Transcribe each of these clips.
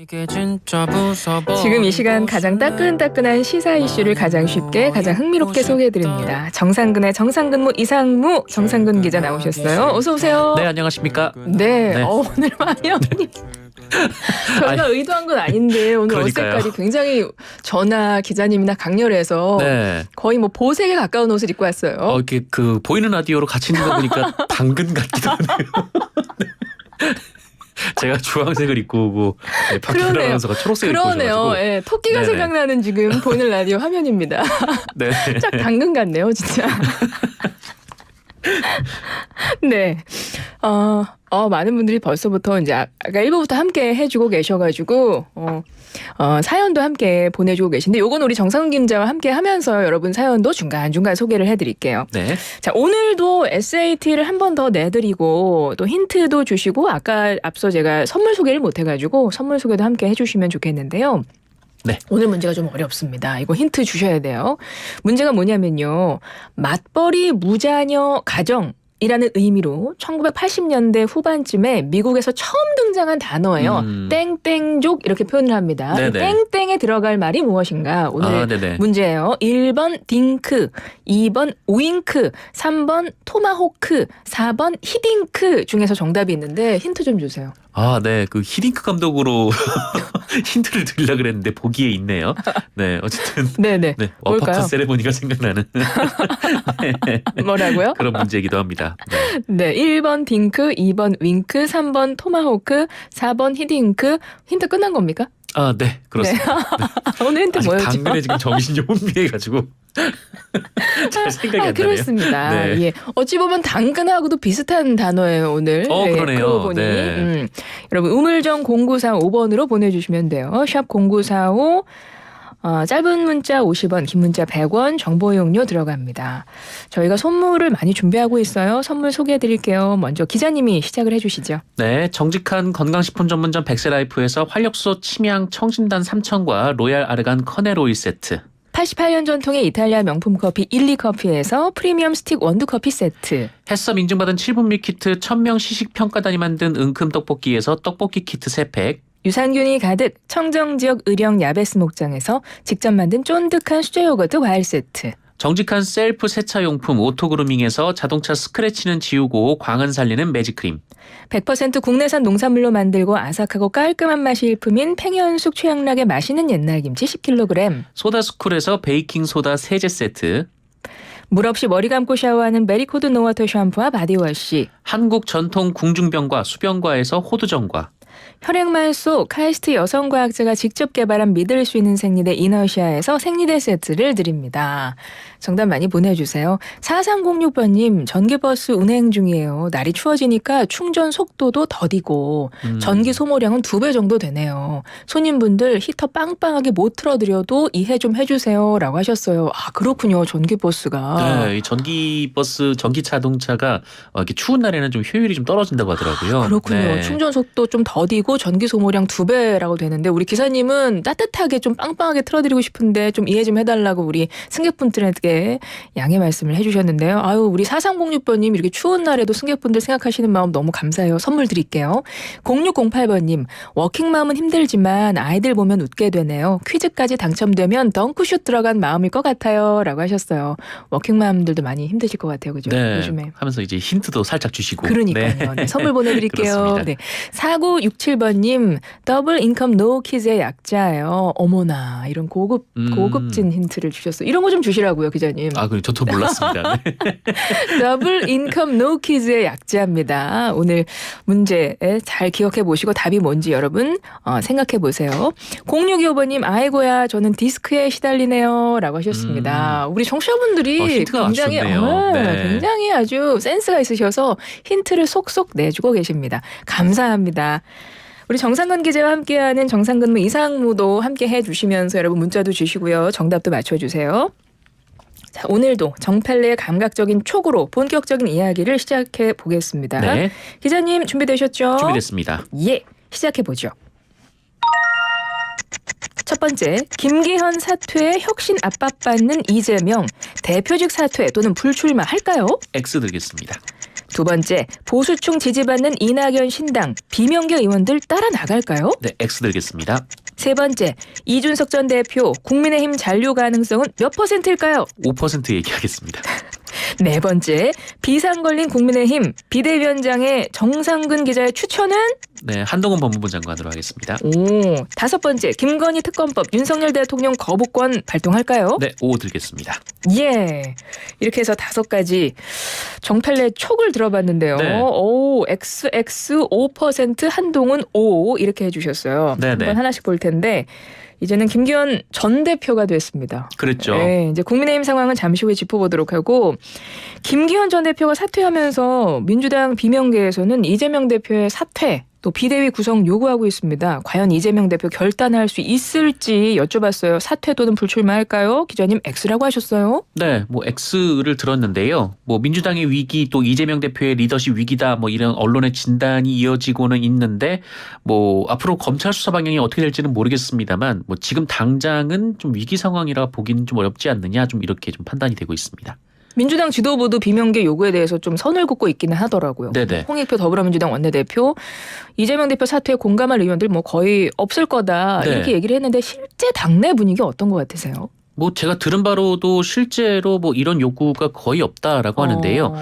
지금 이 시간 가장 따끈따끈한 시사 이슈를 가장 쉽게 가장 흥미롭게 소개해드립니다. 정상근의 정상근무 이상무 정상근 기자 나오셨어요. 어서 오세요. 네, 안녕하십니까. 네. 오늘 마녀님 저희가 의도한 건 아닌데 오늘 그러니까요. 어색까지 굉장히 저나 기자님이나 강렬해서 네. 거의 뭐 보색에 가까운 옷을 입고 왔어요. 이렇게 그 보이는 라디오로 같이 있는 거 보니까 당근 같기도 하네요. 제가 주황색을 입고 오고 박준호 아나운서가 초록색을 입고 그러네요. 오셔가지고 예, 토끼가 네네. 생각나는 지금 보이는 라디오 화면입니다. 네. 짝 당근 같네요, 진짜. 네. 많은 분들이 벌써부터 이제 아까 1부부터 함께 해주고 계셔가지고, 사연도 함께 보내주고 계신데, 요건 우리 정상근 기자와 함께 하면서 여러분 사연도 중간중간 소개를 해드릴게요. 네. 자, 오늘도 SAT를 한 번 더 내드리고, 또 힌트도 주시고, 아까 앞서 제가 선물 소개를 못해가지고, 선물 소개도 함께 해주시면 좋겠는데요. 네. 오늘 문제가 좀 어렵습니다. 이거 힌트 주셔야 돼요. 문제가 뭐냐면요. 맞벌이 무자녀 가정이라는 의미로 1980년대 후반쯤에 미국에서 처음 등장한 단어예요. 땡땡족 이렇게 표현을 합니다. 네네. 땡땡에 들어갈 말이 무엇인가? 오늘 네네. 문제예요. 1번 딩크, 2번 우잉크, 3번 토마호크, 4번 히딩크 중에서 정답이 있는데 힌트 좀 주세요. 네. 그 히딩크 감독으로 힌트를 드리려고 그랬는데 보기에 있네요. 네. 어쨌든. 네네. 네. 뭘까요? 어파트 세레모니가 생각나는 뭐라고요? 그런 문제이기도 합니다. 네. 네, 1번 딩크, 2번 윙크, 3번 토마호크, 4번 히딩크. 힌트 끝난 겁니까? 네. 그렇습니다. 네. 오늘 힌트 아직 뭐였죠? 당근에 지금 정신이 혼미해가지고 잘 생각이 안 나네요. 그렇습니다. 네. 예. 어찌 보면 당근하고도 비슷한 단어예요, 오늘. 그러네요. 그러고 보니. 네. 여러분, 우물정 0945번으로 보내주시면 돼요. 샵 0945. 짧은 문자 50원, 긴 문자 100원, 정보 이용료 들어갑니다. 저희가 선물을 많이 준비하고 있어요. 선물 소개해드릴게요. 먼저 기자님이 시작을 해주시죠. 네, 정직한 건강식품 전문점 백세라이프에서 활력소 침향 청진단 3000과 로얄 아르간 커넬 오일 세트. 88년 전통의 이탈리아 명품 커피 12커피에서 프리미엄 스틱 원두커피 세트. 햇섭 인증받은 7분 밀키트 1000명 시식평가단이 만든 은큼 떡볶이에서 떡볶이 키트 3팩. 유산균이 가득 청정지역 의령 야베스 목장에서 직접 만든 쫀득한 수제 요거트 과일 세트. 정직한 셀프 세차용품 오토그루밍에서 자동차 스크래치는 지우고 광은 살리는 매직크림. 100% 국내산 농산물로 만들고 아삭하고 깔끔한 맛이 일품인 팽현숙 최양락의 맛있는 옛날김치 10kg. 소다스쿨에서 베이킹소다 세제 세트. 물 없이 머리 감고 샤워하는 메리코드 노워터 샴푸와 바디워시. 한국 전통 궁중병과 수병과에서 호두정과. 혈액말 속 카이스트 여성과학자가 직접 개발한 믿을 수 있는 생리대 이너시아에서 생리대 세트를 드립니다. 정답 많이 보내주세요. 4306번님 전기버스 운행 중이에요. 날이 추워지니까 충전 속도도 더디고 전기 소모량은 2배 정도 되네요. 손님분들 히터 빵빵하게 못 틀어드려도 이해 좀 해주세요 라고 하셨어요. 그렇군요. 전기버스가. 네, 이 전기버스, 전기자동차가 이렇게 추운 날에는 좀 효율이 좀 떨어진다고 하더라고요. 그렇군요. 네. 충전 속도 좀 더디고 전기 소모량 2배라고 되는데 우리 기사님은 따뜻하게 좀 빵빵하게 틀어드리고 싶은데 좀 이해 좀 해달라고 우리 승객분들에게 양해 말씀을 해주셨는데요. 우리 4306번님 이렇게 추운 날에도 승객분들 생각하시는 마음 너무 감사해요. 선물 드릴게요. 0608번님 워킹맘은 힘들지만 아이들 보면 웃게 되네요. 퀴즈까지 당첨되면 덩크슛 들어간 마음일 것 같아요. 라고 하셨어요. 워킹맘들도 많이 힘드실 것 같아요. 그죠? 네, 요즘에. 하면서 이제 힌트도 살짝 주시고. 그러니까요. 네. 네, 선물 보내드릴게요. 그렇습니다. 네. 4967번님 더블 인컴 노 키즈의 약자예요. 어머나 이런 고급진 힌트를 주셨어요. 이런 거 좀 주시라고요, 기자님. 그래 저도 몰랐습니다. 네. 더블 인컴 노 키즈의 약자입니다. 오늘 문제 잘 기억해 보시고 답이 뭔지 여러분 생각해 보세요. 0625번님 아이고야 저는 디스크에 시달리네요 라고 하셨습니다. 우리 청취자분들이 힌트가 굉장히 아주 좋네요. 네. 굉장히 아주 센스가 있으셔서 힌트를 속속 내주고 계십니다. 감사합니다. 우리 정상근 기자와 함께하는 정상근무 이상무도 함께 해주시면서 여러분 문자도 주시고요. 정답도 맞춰주세요. 자, 오늘도 정팔레의 감각적인 촉으로 본격적인 이야기를 시작해 보겠습니다. 네. 기자님 준비되셨죠? 준비됐습니다. 예, 시작해 보죠. 첫 번째, 김기현 사퇴에 혁신 압박받는 이재명 대표직 사퇴 또는 불출마 할까요? X 드리겠습니다. 두 번째, 보수층 지지받는 이낙연 신당 비명계 의원들 따라 나갈까요? 네, X 들겠습니다. 세 번째, 이준석 전 대표 국민의힘 잔류 가능성은 몇 %일까요? 5% 얘기하겠습니다. 네 번째, 비상 걸린 국민의힘 비대위원장의 정상근 기자의 추천은? 네, 한동훈 법무부 장관으로 하겠습니다. 오, 다섯 번째, 김건희 특검법 윤석열 대통령 거부권 발동할까요? 네, 5 들겠습니다. 예, 이렇게 해서 5가지 정팔레 촉을 들어봤는데요. 네. 오, XX 5% 한동훈 5 이렇게 해주셨어요. 네네. 한번 하나씩 볼 텐데 이제는 김기현 전 대표가 됐습니다. 그랬죠. 네, 이제 국민의힘 상황은 잠시 후에 짚어보도록 하고 김기현 전 대표가 사퇴하면서 민주당 비명계에서는 이재명 대표의 사퇴 또 비대위 구성 요구하고 있습니다. 과연 이재명 대표 결단할 수 있을지 여쭤봤어요. 사퇴 또는 불출마할까요? 기자님 X라고 하셨어요. 네, 뭐 X를 들었는데요. 뭐 민주당의 위기 또 이재명 대표의 리더십 위기다 뭐 이런 언론의 진단이 이어지고는 있는데 뭐 앞으로 검찰 수사 방향이 어떻게 될지는 모르겠습니다만 뭐 지금 당장은 좀 위기 상황이라 보기는 좀 어렵지 않느냐 좀 이렇게 좀 판단이 되고 있습니다. 민주당 지도부도 비명계 요구에 대해서 좀 선을 긋고 있기는 하더라고요. 네네. 홍익표 더불어민주당 원내대표 이재명 대표 사퇴에 공감할 의원들 뭐 거의 없을 거다 네. 이렇게 얘기를 했는데 실제 당내 분위기 어떤 것 같으세요? 뭐 제가 들은 바로도 실제로 뭐 이런 요구가 거의 없다라고 하는데요.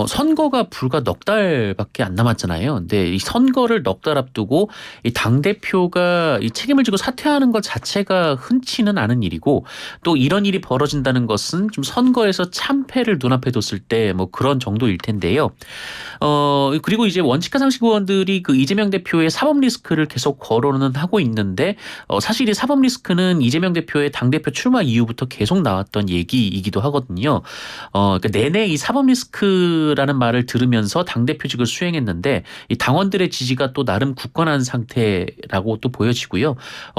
선거가 불과 넉 달밖에 안 남았잖아요. 근데 이 선거를 넉 달 앞두고 이 당대표가 이 책임을 지고 사퇴하는 것 자체가 흔치는 않은 일이고 또 이런 일이 벌어진다는 것은 좀 선거에서 참패를 눈앞에 뒀을 때 뭐 그런 정도일 텐데요. 그리고 이제 원칙과 상식 의원들이 그 이재명 대표의 사법 리스크를 계속 거론은 하고 있는데 사실 이 사법 리스크는 이재명 대표의 당대표 출마 이후부터 계속 나왔던 얘기이기도 하거든요. 그러니까 내내 이 사법 리스크라는 말을 들으면서 당대표직을 수행했는데 이 당원들의 지지가 또 나름 굳건한 상태라고 또 보여지고요.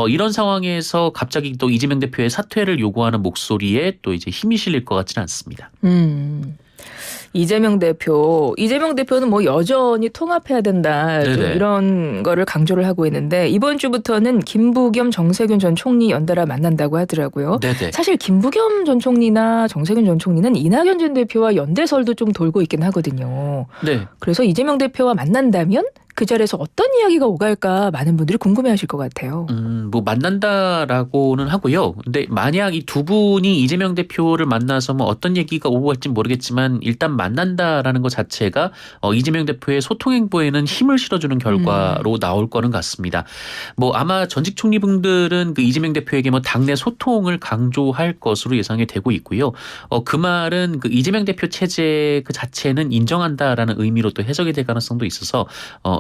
이런 상황에서 갑자기 또 이재명 대표의 사퇴를 요구하는 목소리에 또 이제 힘이 실릴 것 같지는 않습니다. 이재명 대표는 뭐 여전히 통합해야 된다 좀 네네. 이런 거를 강조를 하고 있는데 이번 주부터는 김부겸 정세균 전 총리 연달아 만난다고 하더라고요. 네네. 사실 김부겸 전 총리나 정세균 전 총리는 이낙연 전 대표와 연대설도 좀 돌고 있긴 하거든요. 네. 그래서 이재명 대표와 만난다면 그 자리에서 어떤 이야기가 오갈까 많은 분들이 궁금해하실 것 같아요. 뭐 만난다라고는 하고요. 근데 만약 이 두 분이 이재명 대표를 만나서 뭐 어떤 얘기가 오고 갈지 모르겠지만 일단 만난다라는 것 자체가 이재명 대표의 소통 행보에는 힘을 실어주는 결과로 나올 거는 같습니다. 뭐 아마 전직 총리분들은 그 이재명 대표에게 뭐 당내 소통을 강조할 것으로 예상이 되고 있고요. 그 말은 그 이재명 대표 체제 그 자체는 인정한다라는 의미로 또 해석이 될 가능성도 있어서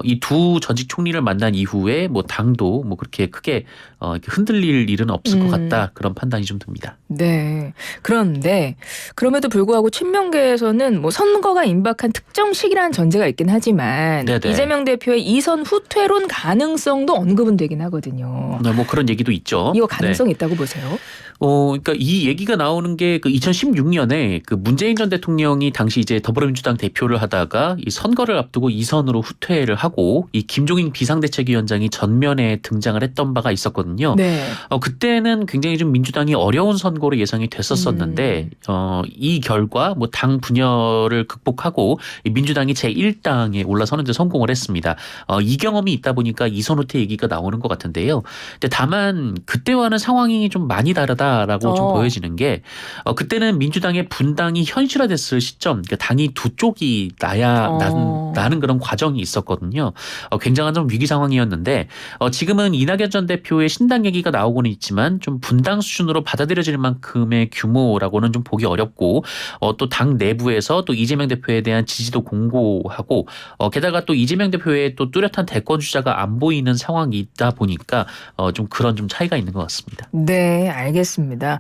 이 두 전직 총리를 만난 이후에 뭐 당도 뭐 그렇게 크게 이렇게 흔들릴 일은 없을 것 같다 그런 판단이 좀 듭니다. 네. 그런데 그럼에도 불구하고 친명계에서는 뭐 선거가 임박한 특정 시기라는 전제가 있긴 하지만 네네. 이재명 대표의 이선 후퇴론 가능성도 언급은 되긴 하거든요. 뭐 그런 얘기도 있죠. 이거 가능성 있다고 보세요? 그러니까 이 얘기가 나오는 게 그 2016년에 그 문재인 전 대통령이 당시 이제 더불어민주당 대표를 하다가 이 선거를 앞두고 이선으로 후퇴를 하고 이 김종인 비상대책위원장이 전면에 등장을 했던 바가 있었거든요. 네. 그때는 굉장히 좀 민주당이 어려운 선거로 예상이 됐었었는데 이 결과 뭐 당 분열을 극복하고 이 민주당이 제1당에 올라서는 데 성공을 했습니다. 이 경험이 있다 보니까 이선 후퇴 얘기가 나오는 것 같은데요. 근데 다만 그때와는 상황이 좀 많이 다르다라고 좀 보여지는 게 그때는 민주당의 분당이 현실화됐을 시점, 그러니까 당이 두 쪽이 나는 그런 과정이 있었거든요. 굉장한 좀 위기 상황이었는데 지금은 이낙연 전 대표의 신당 얘기가 나오고는 있지만 좀 분당 수준으로 받아들여질 만큼의 규모라고는 좀 보기 어렵고 또 당 내부에서 또 이재명 대표에 대한 지지도 공고하고 게다가 또 이재명 대표의 또 뚜렷한 대권 주자가 안 보이는 상황이 있다 보니까 좀 그런 좀 차이가 있는 것 같습니다. 네, 알겠습니다.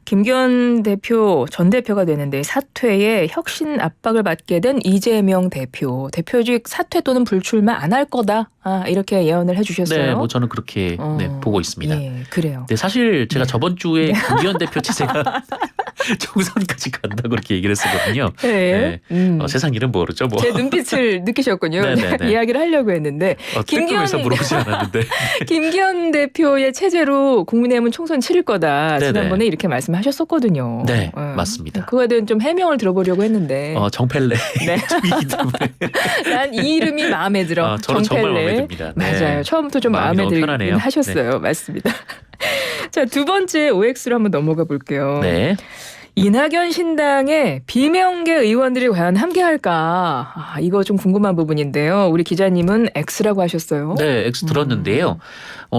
김기현 대표 전 대표가 되는데 사퇴에 혁신 압박을 받게 된 이재명 대표직 사퇴 또는 불출마 안 할 거다. 이렇게 예언을 해주셨어요. 네, 뭐 저는 그렇게 보고 있습니다. 예, 그래요. 네, 사실 제가 저번 주에 김기현 대표 체제가 총선까지 간다고 그렇게 얘기를 했었거든요. 네. 세상 일은 모르죠 뭐. 제 눈빛을 느끼셨군요. 네네네. 이야기를 하려고 했는데 땡볕에서 물어보지 않았는데. 김기현 대표의 체제로 국민의힘은 총선 치를 거다. 네네. 지난번에 이렇게 말씀하셨었거든요. 네, 맞습니다. 그거에 대한 좀 해명을 들어보려고 했는데. 정펠레 네. 쪽이기 때문에. 난 이 이름이 마음에 들어. 저는 정말 마음에 정펠레. 듭니다. 네. 맞아요. 처음부터 좀 마음이 마음에 너무 들긴 편하네요. 하셨어요. 맞습니다. 자, 두 번째 OX로 한번 넘어가 볼게요. 네. 이낙연 신당에 비명계 의원들이 과연 함께할까? 이거 좀 궁금한 부분인데요. 우리 기자님은 X라고 하셨어요. 네, X 들었는데요.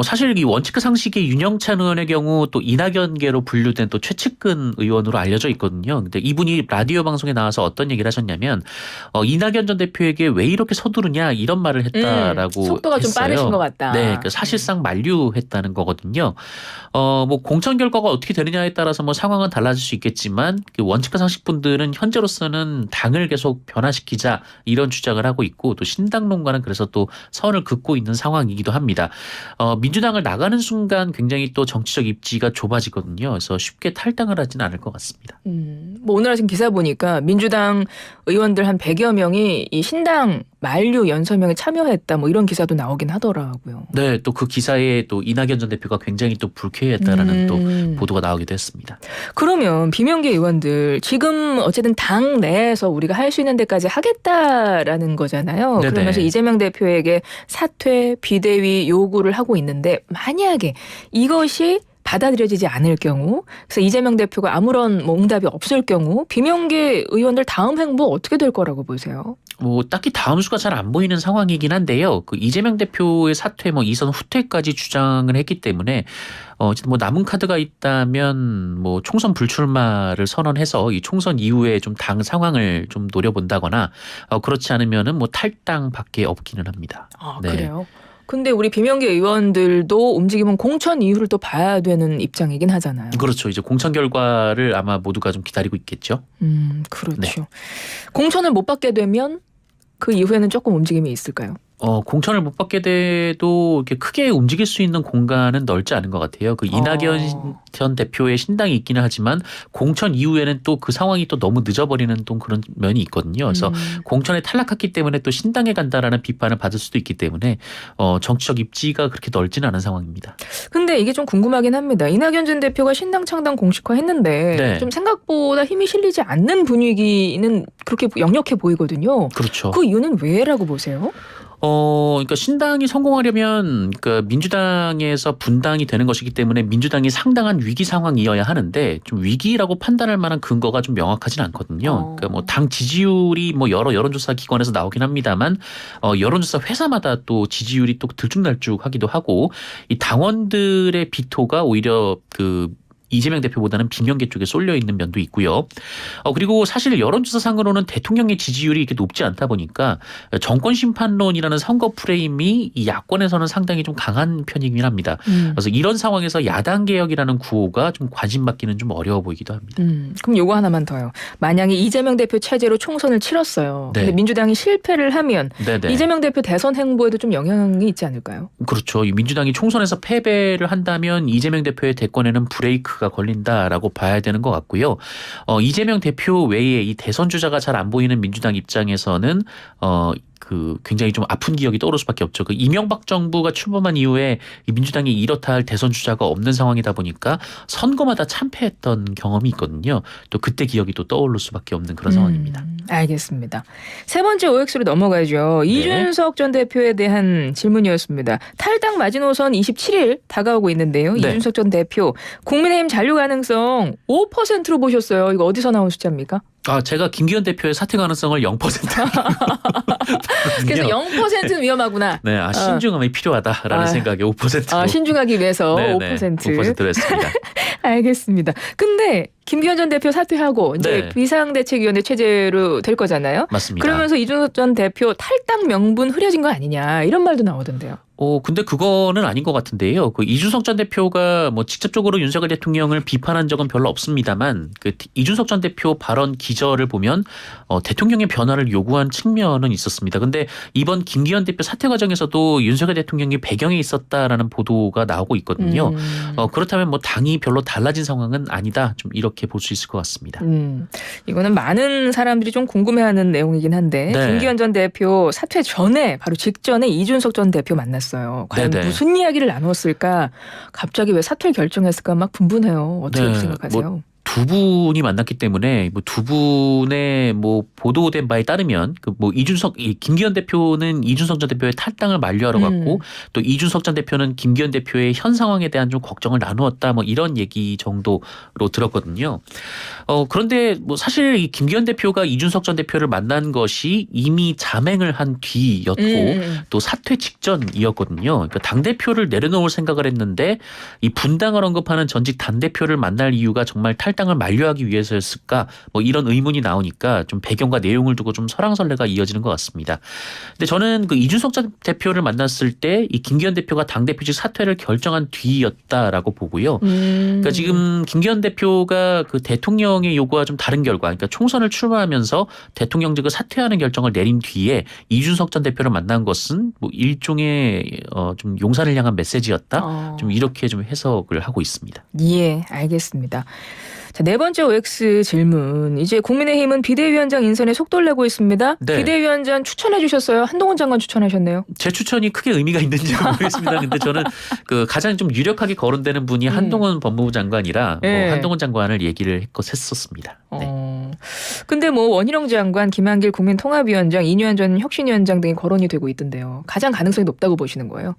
사실 이 원칙과 상식의 윤영찬 의원의 경우 또 이낙연계로 분류된 또 최측근 의원으로 알려져 있거든요. 근데 이분이 라디오 방송에 나와서 어떤 얘기를 하셨냐면 이낙연 전 대표에게 왜 이렇게 서두르냐 이런 말을 했다라고 속도가 했어요. 좀 빠르신 것 같다. 네, 그러니까 사실상 만류했다는 거거든요. 뭐 공천 결과가 어떻게 되느냐에 따라서 뭐 상황은 달라질 수 있겠지만 그 원칙과 상식 분들은 현재로서는 당을 계속 변화시키자 이런 주장을 하고 있고 또 신당론과는 그래서 또 선을 긋고 있는 상황이기도 합니다. 민주당을 나가는 순간 굉장히 또 정치적 입지가 좁아지거든요. 그래서 쉽게 탈당을 하지는 않을 것 같습니다. 뭐 오늘 하신 기사 보니까 민주당 의원들 한 100여 명이 이 신당 만류 연설명에 참여했다 뭐 이런 기사도 나오긴 하더라고요. 네, 또 그 기사에 또 이낙연 전 대표가 굉장히 또 불쾌했다라는 또 보도가 나오기도 했습니다. 그러면 비명계 의원들 지금 어쨌든 당 내에서 우리가 할 수 있는 데까지 하겠다라는 거잖아요. 네네. 그러면서 이재명 대표에게 사퇴, 비대위 요구를 하고 있는데 만약에 이것이 받아들여지지 않을 경우, 그래서 이재명 대표가 아무런 뭐 응답이 없을 경우 비명계 의원들 다음 행보 어떻게 될 거라고 보세요? 뭐 딱히 다음 수가 잘 안 보이는 상황이긴 한데요. 그 이재명 대표의 사퇴, 뭐 이선 후퇴까지 주장을 했기 때문에 어쨌든 뭐 남은 카드가 있다면 뭐 총선 불출마를 선언해서 이 총선 이후에 좀 당 상황을 좀 노려본다거나 그렇지 않으면은 뭐 탈당밖에 없기는 합니다. 네. 그래요? 근데 우리 비명계 의원들도 움직이면 공천 이유를 또 봐야 되는 입장이긴 하잖아요. 그렇죠. 이제 공천 결과를 아마 모두가 좀 기다리고 있겠죠. 그렇죠. 네. 공천을 못 받게 되면 그 이후에는 조금 움직임이 있을까요? 공천을 못 받게 돼도 이렇게 크게 움직일 수 있는 공간은 넓지 않은 것 같아요. 그 이낙연 전 대표의 신당이 있기는 하지만 공천 이후에는 또 그 상황이 또 너무 늦어버리는 또 그런 면이 있거든요. 그래서 공천에 탈락했기 때문에 또 신당에 간다라는 비판을 받을 수도 있기 때문에 정치적 입지가 그렇게 넓지는 않은 상황입니다. 근데 이게 좀 궁금하긴 합니다. 이낙연 전 대표가 신당 창당 공식화했는데 네. 좀 생각보다 힘이 실리지 않는 분위기는 그렇게 역력해 보이거든요. 그렇죠. 그 이유는 왜라고 보세요? 그러니까 신당이 성공하려면 그러니까 민주당에서 분당이 되는 것이기 때문에 민주당이 상당한 위기 상황이어야 하는데 좀 위기라고 판단할 만한 근거가 좀 명확하진 않거든요. 그러니까 뭐 당 지지율이 뭐 여러 여론조사 기관에서 나오긴 합니다만 여론조사 회사마다 또 지지율이 또 들쭉날쭉하기도 하고 이 당원들의 비토가 오히려 그 이재명 대표보다는 비명계 쪽에 쏠려 있는 면도 있고요. 그리고 사실 여론조사상으로는 대통령의 지지율이 이렇게 높지 않다 보니까 정권 심판론이라는 선거 프레임이 이 야권에서는 상당히 좀 강한 편이긴 합니다. 그래서 이런 상황에서 야당 개혁이라는 구호가 좀 관심 받기는 좀 어려워 보이기도 합니다. 그럼 요거 하나만 더요. 만약에 이재명 대표 체제로 총선을 치렀어요. 네. 근데 민주당이 실패를 하면 네네. 이재명 대표 대선 행보에도 좀 영향이 있지 않을까요? 그렇죠. 이 민주당이 총선에서 패배를 한다면 이재명 대표의 대권에는 브레이크가 걸린다라고 봐야 되는 것 같고요. 이재명 대표 외에 이 대선 주자가 잘 안 보이는 민주당 입장에서는 그 굉장히 좀 아픈 기억이 떠오를 수밖에 없죠. 그 이명박 정부가 출범한 이후에 이 민주당이 이렇다 할 대선 주자가 없는 상황이다 보니까 선거마다 참패했던 경험이 있거든요. 또 그때 기억이 또 떠오를 수밖에 없는 그런 상황입니다. 알겠습니다. 세 번째 OX로 넘어가죠. 네. 이준석 전 대표에 대한 질문이었습니다. 탈당 마지노선 27일 다가오고 있는데요. 네. 이준석 전 대표 국민의힘 잔류 가능성 5%로 보셨어요. 이거 어디서 나온 숫자입니까? 제가 김기현 대표의 사퇴 가능성을 0%. 그래서 0%는 위험하구나. 네, 신중함이 필요하다라는 생각에 5%로. 신중하기 위해서 네네, 5%. 5%로 했습니다. 알겠습니다. 근데 김기현 전 대표 사퇴하고 이제 네. 비상대책위원회 체제로 될 거잖아요. 맞습니다. 그러면서 이준석 전 대표 탈당 명분 흐려진 거 아니냐 이런 말도 나오던데요. 근데 그거는 아닌 것 같은데요. 그 이준석 전 대표가 뭐 직접적으로 윤석열 대통령을 비판한 적은 별로 없습니다만 그 이준석 전 대표 발언 기저를 보면 대통령의 변화를 요구한 측면은 있었습니다. 근데 이번 김기현 대표 사퇴 과정에서도 윤석열 대통령이 배경에 있었다라는 보도가 나오고 있거든요. 그렇다면 뭐 당이 별로 달라진 상황은 아니다. 좀 이렇게 볼 수 있을 것 같습니다. 이거는 많은 사람들이 좀 궁금해하는 내용이긴 한데 네. 김기현 전 대표 사퇴 전에 바로 직전에 이준석 전 대표 만났어요. 과연 네네. 무슨 이야기를 나눴을까? 갑자기 왜 사퇴를 결정했을까? 막 분분해요. 어떻게 네, 생각하세요? 두 분이 만났기 때문에 뭐 두 분의 뭐 보도된 바에 따르면 그 뭐 김기현 대표는 이준석 전 대표의 탈당을 만류하러 갔고 또 이준석 전 대표는 김기현 대표의 현 상황에 대한 좀 걱정을 나누었다 뭐 이런 얘기 정도로 들었거든요. 그런데 뭐 사실 이 김기현 대표가 이준석 전 대표를 만난 것이 이미 자맹을 한 뒤였고 또 사퇴 직전이었거든요. 그러니까 당 대표를 내려놓을 생각을 했는데 이 분당을 언급하는 전직 당 대표를 만날 이유가 정말 탈당을 만류하기 위해서였을까? 뭐 이런 의문이 나오니까 좀 배경과 내용을 두고 좀 설왕설래가 이어지는 것 같습니다. 근데 저는 그 이준석 전 대표를 만났을 때 이 김기현 대표가 당 대표직 사퇴를 결정한 뒤였다라고 보고요. 그러니까 지금 김기현 대표가 그 대통령의 요구와 좀 다른 결과, 그러니까 총선을 출마하면서 대통령직을 사퇴하는 결정을 내린 뒤에 이준석 전 대표를 만난 것은 뭐 일종의 좀 용산을 향한 메시지였다. 좀 이렇게 좀 해석을 하고 있습니다. 예, 알겠습니다. 자, 네 번째 OX 질문. 이제 국민의힘은 비대위원장 인선에 속도를 내고 있습니다. 네. 비대위원장 추천해 주셨어요. 한동훈 장관 추천하셨네요. 제 추천이 크게 의미가 있는지 모르겠습니다. 근데 저는 그 가장 좀 유력하게 거론되는 분이 한동훈 법무부 장관이라 네. 뭐 한동훈 장관을 얘기를 했었습니다. 네. 근데 뭐 원희룡 장관, 김한길 국민통합위원장, 이뇨한 전 혁신위원장 등이 거론이 되고 있던데요. 가장 가능성이 높다고 보시는 거예요?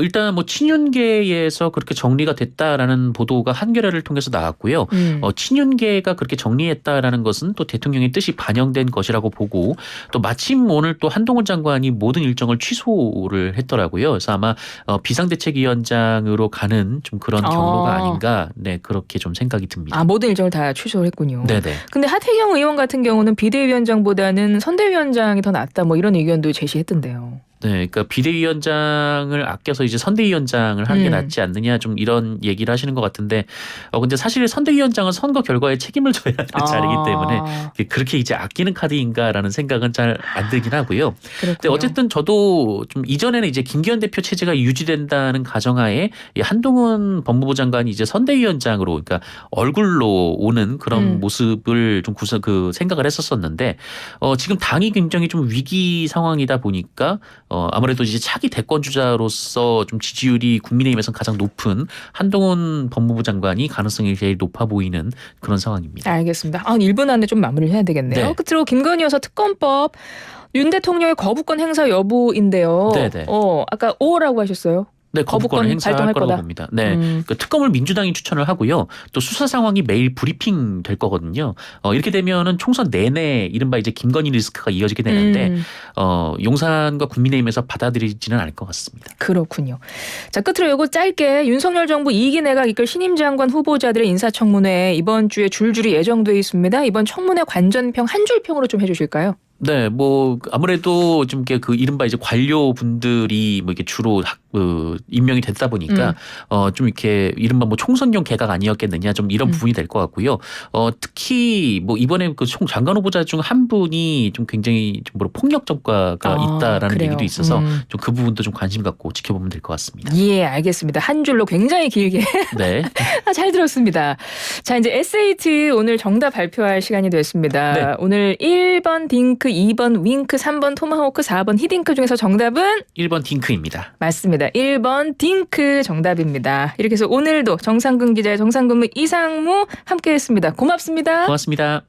일단 뭐 친윤계에서 그렇게 정리가 됐다라는 보도가 한겨레를 통해서 나왔고요. 친윤계가 그렇게 정리했다라는 것은 또 대통령의 뜻이 반영된 것이라고 보고 또 마침 오늘 또 한동훈 장관이 모든 일정을 취소를 했더라고요. 그래서 아마 비상대책위원장으로 가는 좀 그런 경로가 아닌가, 네 그렇게 좀 생각이 듭니다. 모든 일정을 다 취소를 했군요. 네네. 근데 하태경 의원 같은 경우는 비대위원장보다는 선대위원장이 더 낫다, 뭐 이런 의견도 제시했던데요. 네, 그러니까 비대위원장을 아껴서 이제 선대위원장을 하는 게 낫지 않느냐 좀 이런 얘기를 하시는 것 같은데, 근데 사실 선대위원장은 선거 결과에 책임을 져야 하는 자리이기 때문에 그렇게 이제 아끼는 카드인가라는 생각은 잘 안 들긴 하고요. 근데 어쨌든 저도 좀 이전에는 이제 김기현 대표 체제가 유지된다는 가정하에 이 한동훈 법무부 장관이 이제 선대위원장으로, 그러니까 얼굴로 오는 그런 모습을 좀 생각을 했었었는데, 지금 당이 굉장히 좀 위기 상황이다 보니까. 아무래도 이제 차기 대권 주자로서 좀 지지율이 국민의힘에서는 가장 높은 한동훈 법무부 장관이 가능성이 제일 높아 보이는 그런 상황입니다. 알겠습니다. 1분 안에 좀 마무리를 해야 되겠네요. 네. 끝으로 김건희 여사 특검법, 윤 대통령의 거부권 행사 여부인데요. 네네. 아까 5라고 하셨어요. 네, 거부권을 행사할 발동할 거라고 거다. 봅니다. 네, 그 특검을 민주당이 추천을 하고요. 또 수사 상황이 매일 브리핑 될 거거든요. 이렇게 되면은 총선 내내 이른바 이제 김건희 리스크가 이어지게 되는데 용산과 국민의힘에서 받아들이지는 않을 것 같습니다. 그렇군요. 자, 끝으로 이거 짧게 윤석열 정부 2기 내각 이끌 신임 장관 후보자들의 인사청문회 이번 주에 줄줄이 예정돼 있습니다. 이번 청문회 관전평 한 줄평으로 좀 해주실까요? 네, 뭐 아무래도 좀 그 이른바 이제 관료분들이 뭐 이렇게 주로 임명이 됐다 보니까 좀 이렇게 이른바 뭐 총선용 개각 아니었겠느냐 좀 이런 부분이 될 것 같고요. 특히 뭐 이번에 그 장관 후보자 중 한 분이 좀 굉장히 좀 폭력 전과가 있다라는 그래요. 얘기도 있어서 좀 그 부분도 좀 관심 갖고 지켜보면 될 것 같습니다. 예, 알겠습니다. 한 줄로 굉장히 길게 네. 잘 들었습니다. 자, 이제 SAT 오늘 정답 발표할 시간이 됐습니다. 네. 오늘 1번 딩크, 2번 윙크, 3번 토마호크, 4번 히딩크 중에서 정답은 1번 딩크입니다. 맞습니다. 1번 딩크 정답입니다. 이렇게 해서 오늘도 정상근 기자의 정상근무 이상무 함께했습니다. 고맙습니다. 고맙습니다.